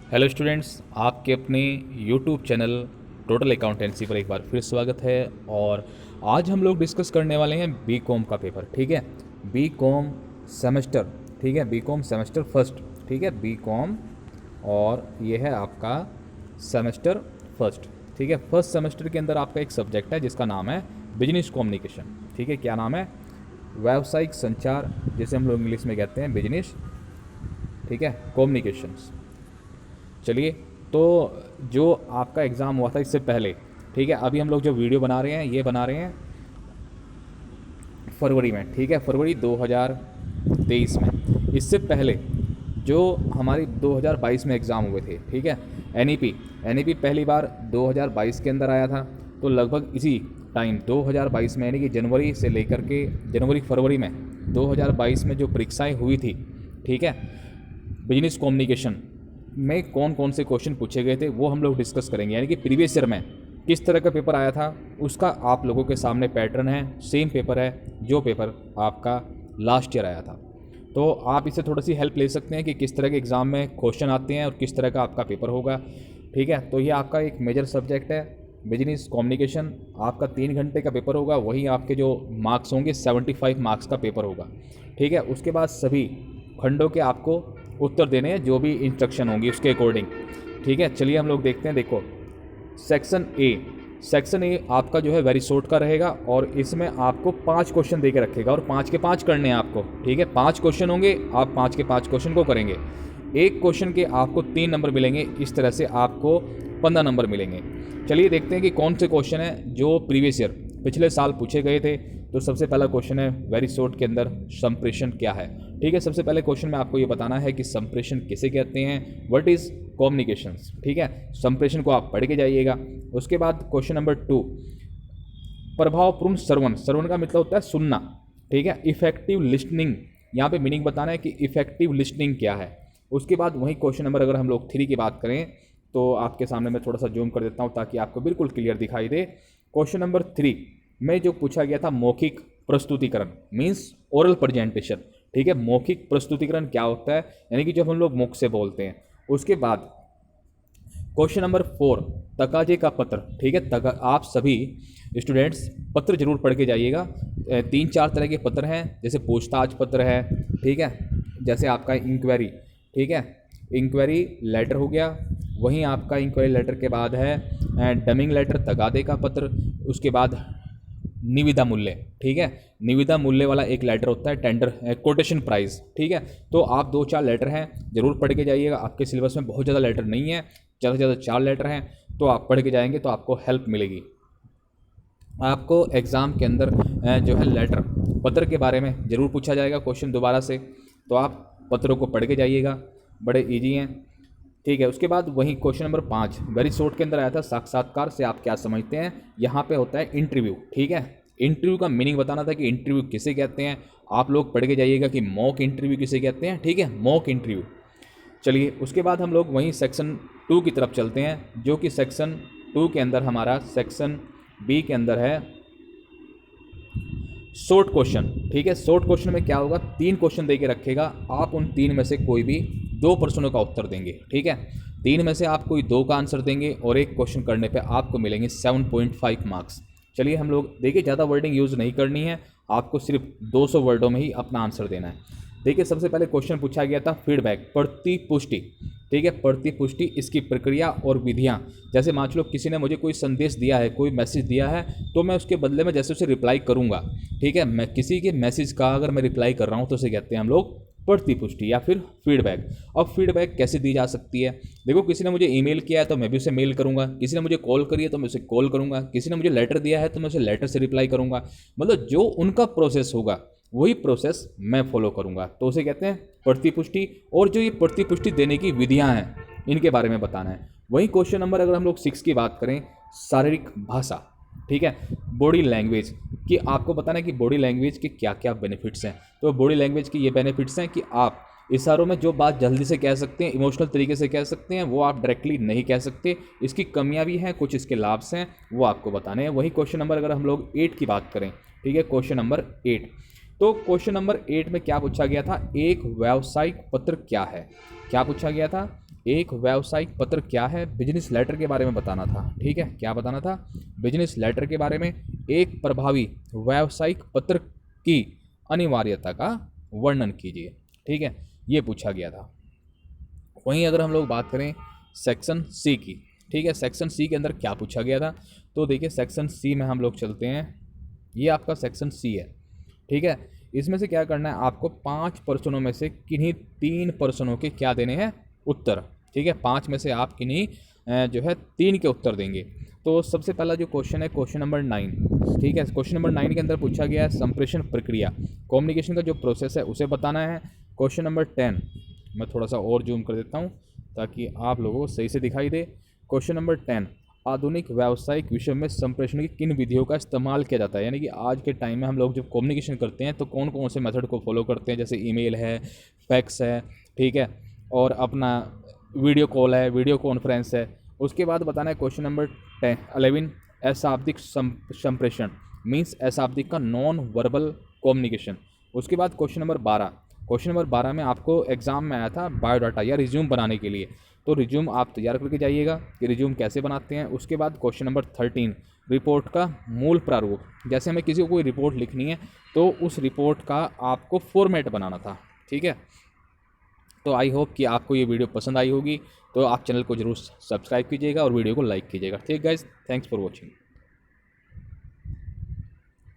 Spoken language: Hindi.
हेलो स्टूडेंट्स, आपके अपने यूट्यूब चैनल टोटल अकाउंटेंसी पर एक बार फिर स्वागत है। और आज हम लोग डिस्कस करने वाले हैं बी कॉम का पेपर। ठीक है, बी कॉम सेमेस्टर। ठीक है, बी कॉम सेमेस्टर फर्स्ट। ठीक है, बी कॉम और ये है आपका सेमेस्टर फर्स्ट। ठीक है, फर्स्ट सेमेस्टर के अंदर आपका एक सब्जेक्ट है जिसका नाम है बिजनेस कम्युनिकेशन। ठीक है, क्या नाम है? व्यावसायिक संचार, जिसे हम लोग इंग्लिश में कहते हैं बिजनेस, ठीक है, कम्युनिकेशंस। चलिए, तो जो आपका एग्ज़ाम हुआ था इससे पहले, ठीक है, अभी हम लोग जो वीडियो बना रहे हैं ये बना रहे हैं फरवरी में। ठीक है, फरवरी 2023 में। इससे पहले जो हमारी 2022 में एग्ज़ाम हुए थे, ठीक है, एनईपी पहली बार 2022 के अंदर आया था। तो लगभग इसी टाइम 2022 में, यानी कि जनवरी से लेकर के जनवरी फरवरी में 2022 में जो परीक्षाएं हुई थी, ठीक है, बिजनेस कम्युनिकेशन में कौन कौन से क्वेश्चन पूछे गए थे वो हम लोग डिस्कस करेंगे। यानी कि प्रीवियस ईयर में किस तरह का पेपर आया था उसका आप लोगों के सामने पैटर्न है, सेम पेपर है जो पेपर आपका लास्ट ईयर आया था। तो आप इससे थोड़ी सी हेल्प ले सकते हैं कि किस तरह के एग्ज़ाम में क्वेश्चन आते हैं और किस तरह का आपका पेपर होगा। ठीक है, तो ये आपका एक मेजर सब्जेक्ट है बिजनेस कम्युनिकेशन। आपका 3 घंटे का पेपर होगा, वहीं आपके जो मार्क्स होंगे 75 मार्क्स का पेपर होगा। ठीक है, उसके बाद सभी खंडों के आपको उत्तर देने हैं, जो भी इंस्ट्रक्शन होंगी उसके अकॉर्डिंग। ठीक है, चलिए हम लोग देखते हैं। देखो, सेक्शन ए आपका जो है वेरी शॉर्ट का रहेगा और इसमें आपको 5 क्वेश्चन दे के रखेगा और 5 के 5 करने हैं आपको। ठीक है, 5 क्वेश्चन होंगे, आप 5 के 5 क्वेश्चन को करेंगे। एक क्वेश्चन के आपको 3 नंबर मिलेंगे, इस तरह से आपको 15 नंबर मिलेंगे। चलिए देखते हैं कि कौन से क्वेश्चन हैं जो प्रीवियस ईयर पिछले साल पूछे गए थे। तो सबसे पहला क्वेश्चन है वेरी शॉर्ट के अंदर, संप्रेषण क्या है। ठीक है, सबसे पहले क्वेश्चन में आपको ये बताना है कि संप्रेषण किसे कहते हैं, व्हाट इज कम्युनिकेशंस। ठीक है, संप्रेषण को आप पढ़ के जाइएगा। उसके बाद क्वेश्चन नंबर 2, प्रभावपूर्ण श्रवण। श्रवण का मतलब होता है सुनना। ठीक है, इफेक्टिव लिसनिंग, यहाँ पे मीनिंग बताना है कि इफेक्टिव लिसनिंग क्या है। उसके बाद वही क्वेश्चन नंबर अगर हम लोग 3 की बात करें तो आपके सामने मैं थोड़ा सा जूम कर देता हूँ ताकि आपको बिल्कुल क्लियर दिखाई दे। क्वेश्चन नंबर 3 में जो पूछा गया था मौखिक प्रस्तुतिकरण, मीन्स ओरल प्रेजेंटेशन। ठीक है, मौखिक प्रस्तुतिकरण क्या होता है, यानी कि जब हम लोग मुख से बोलते हैं। उसके बाद क्वेश्चन नंबर 4, तकाजे का पत्र। ठीक है, आप सभी स्टूडेंट्स पत्र जरूर पढ़ के जाइएगा। 3-4 तरह के पत्र हैं, जैसे पूछताछ पत्र है, ठीक है, जैसे आपका इंक्वायरी। ठीक है, इंक्वायरी लेटर हो गया, वहीं आपका इंक्वायरी लेटर के बाद है डमिंग लेटर, तगादे का पत्र। उसके बाद निविदा मूल्य। ठीक है, निविदा मूल्य वाला एक लेटर होता है, टेंडर कोटेशन प्राइस। ठीक है, तो आप 2-4 लेटर हैं जरूर पढ़ के जाइएगा। आपके सिलेबस में बहुत ज़्यादा लेटर नहीं है, ज़्यादा से ज़्यादा 4 लेटर हैं, तो आप पढ़ के जाएंगे तो आपको हेल्प मिलेगी। आपको एग्ज़ाम के अंदर जो है लेटर पत्र के बारे में ज़रूर पूछा जाएगा क्वेश्चन दोबारा से, तो आप पत्रों को पढ़ के जाइएगा, बड़े इजी हैं। ठीक है, उसके बाद वही क्वेश्चन नंबर 5 वेरी शॉर्ट के अंदर आया था, साक्षात्कार से आप क्या समझते हैं। यहाँ पे होता है इंटरव्यू। ठीक है, इंटरव्यू का मीनिंग बताना था कि इंटरव्यू किसे कहते हैं। आप लोग पढ़ के जाइएगा कि मॉक इंटरव्यू किसे कहते हैं। ठीक है, मॉक इंटरव्यू। चलिए, उसके बाद हम लोग वहीं सेक्शन 2 की तरफ चलते हैं, जो कि सेक्शन 2 के अंदर हमारा सेक्शन बी के अंदर है शॉर्ट क्वेश्चन। ठीक है, शॉर्ट क्वेश्चन में क्या होगा, 3 क्वेश्चन दे के रखेगा, आप उन 3 में से कोई भी 2 प्रश्नों का उत्तर देंगे। ठीक है, 3 में से आप कोई 2 का आंसर देंगे और एक क्वेश्चन करने पे आपको मिलेंगे 7.5 मार्क्स। चलिए हम लोग देखिए, ज़्यादा वर्डिंग यूज़ नहीं करनी है, आपको सिर्फ 200 वर्डों में ही अपना आंसर देना है। देखिए, सबसे पहले क्वेश्चन पूछा गया था फीडबैक, प्रतिपुष्टि। ठीक है, प्रतिपुष्टि, इसकी प्रक्रिया और विधियाँ। जैसे मान लो किसी ने मुझे कोई संदेश दिया है, कोई मैसेज दिया है, तो मैं उसके बदले में जैसे उसे रिप्लाई करूँगा। ठीक है, मैं किसी के मैसेज का अगर मैं रिप्लाई कर रहा हूँ तो उसे कहते हैं हम लोग प्रतिपुष्टि या फिर फीडबैक। अब फीडबैक कैसे दी जा सकती है, देखो, किसी ने मुझे ईमेल किया है तो मैं भी उसे मेल करूंगा, किसी ने मुझे कॉल करी है तो मैं उसे कॉल करूंगा, किसी ने मुझे लेटर दिया है तो मैं उसे लेटर से रिप्लाई करूंगा। मतलब जो उनका प्रोसेस होगा वही प्रोसेस मैं फॉलो करूंगा, तो उसे कहते हैं प्रतिपुष्टि। और जो ये प्रतिपुष्टि देने की विधियां हैं, इनके बारे में बताना है। वही क्वेश्चन नंबर अगर हम लोग 6 की बात करें, शारीरिक भाषा। ठीक है, बॉडी लैंग्वेज, कि आपको बताना है कि बॉडी लैंग्वेज के क्या क्या बेनिफिट्स हैं। तो बॉडी लैंग्वेज के ये बेनिफिट्स हैं कि आप इशारों में जो बात जल्दी से कह सकते हैं, इमोशनल तरीके से कह सकते हैं, वो आप डायरेक्टली नहीं कह सकते। इसकी कमियां भी हैं, कुछ इसके लाभ हैं, वो आपको बताने हैं। वही क्वेश्चन नंबर अगर हम लोग 8 की बात करें, ठीक है, क्वेश्चन नंबर 8, तो क्वेश्चन नंबर 8 में क्या पूछा गया था, एक व्यावसायिक पत्र क्या है। क्या पूछा गया था, एक व्यावसायिक पत्र क्या है, बिजनेस लेटर के बारे में बताना था। ठीक है, क्या बताना था, बिजनेस लेटर के बारे में। एक प्रभावी व्यावसायिक पत्र की अनिवार्यता का वर्णन कीजिए। ठीक है, ये पूछा गया था। वहीं अगर हम लोग बात करें सेक्शन सी की, ठीक है, सेक्शन सी के अंदर क्या पूछा गया था, तो देखिए सेक्शन सी में हम लोग चलते हैं। ये आपका सेक्शन सी है। ठीक है, इसमें से क्या करना है आपको, 5 प्रश्नों में से किन्हीं 3 प्रश्नों के क्या देने हैं, उत्तर। ठीक है, 5 में से आप किन्हीं जो है 3 के उत्तर देंगे। तो सबसे पहला जो क्वेश्चन है क्वेश्चन नंबर 9। ठीक है, क्वेश्चन नंबर 9 के अंदर पूछा गया है संप्रेषण प्रक्रिया, कम्युनिकेशन का जो प्रोसेस है उसे बताना है। क्वेश्चन नंबर 10, मैं थोड़ा सा और जूम कर देता हूँ ताकि आप लोगों को सही से दिखाई दे। क्वेश्चन नंबर 10, आधुनिक व्यावसायिक विषय में संप्रेषण की किन विधियों का इस्तेमाल किया जाता है, यानी कि आज के टाइम में हम लोग जब कम्युनिकेशन करते हैं तो कौन कौन से मेथड को फॉलो करते हैं, जैसे ईमेल है, फैक्स है, ठीक है, और अपना वीडियो कॉल है, वीडियो कॉन्फ्रेंस है। उसके बाद बताना है क्वेश्चन नंबर 11, अशाब्दिक संप्रेषण मीन्स अशाब्दिक का नॉन वर्बल कम्युनिकेशन। उसके बाद क्वेश्चन नंबर 12, क्वेश्चन नंबर 12 में आपको एग्जाम में आया था बायोडाटा या रिज्यूम बनाने के लिए, तो रिज्यूम आप तैयार करके जाइएगा कि रिज्यूम कैसे बनाते हैं। उसके बाद क्वेश्चन नंबर 13, रिपोर्ट का मूल प्रारूप, जैसे हमें किसी को कोई रिपोर्ट लिखनी है तो उस रिपोर्ट का आपको फॉर्मेट बनाना था। ठीक है, तो आई होप कि आपको ये वीडियो पसंद आई होगी, तो आप चैनल को जरूर सब्सक्राइब कीजिएगा और वीडियो को लाइक कीजिएगा। ठीक गाइस, थैंक्स फॉर वॉचिंग।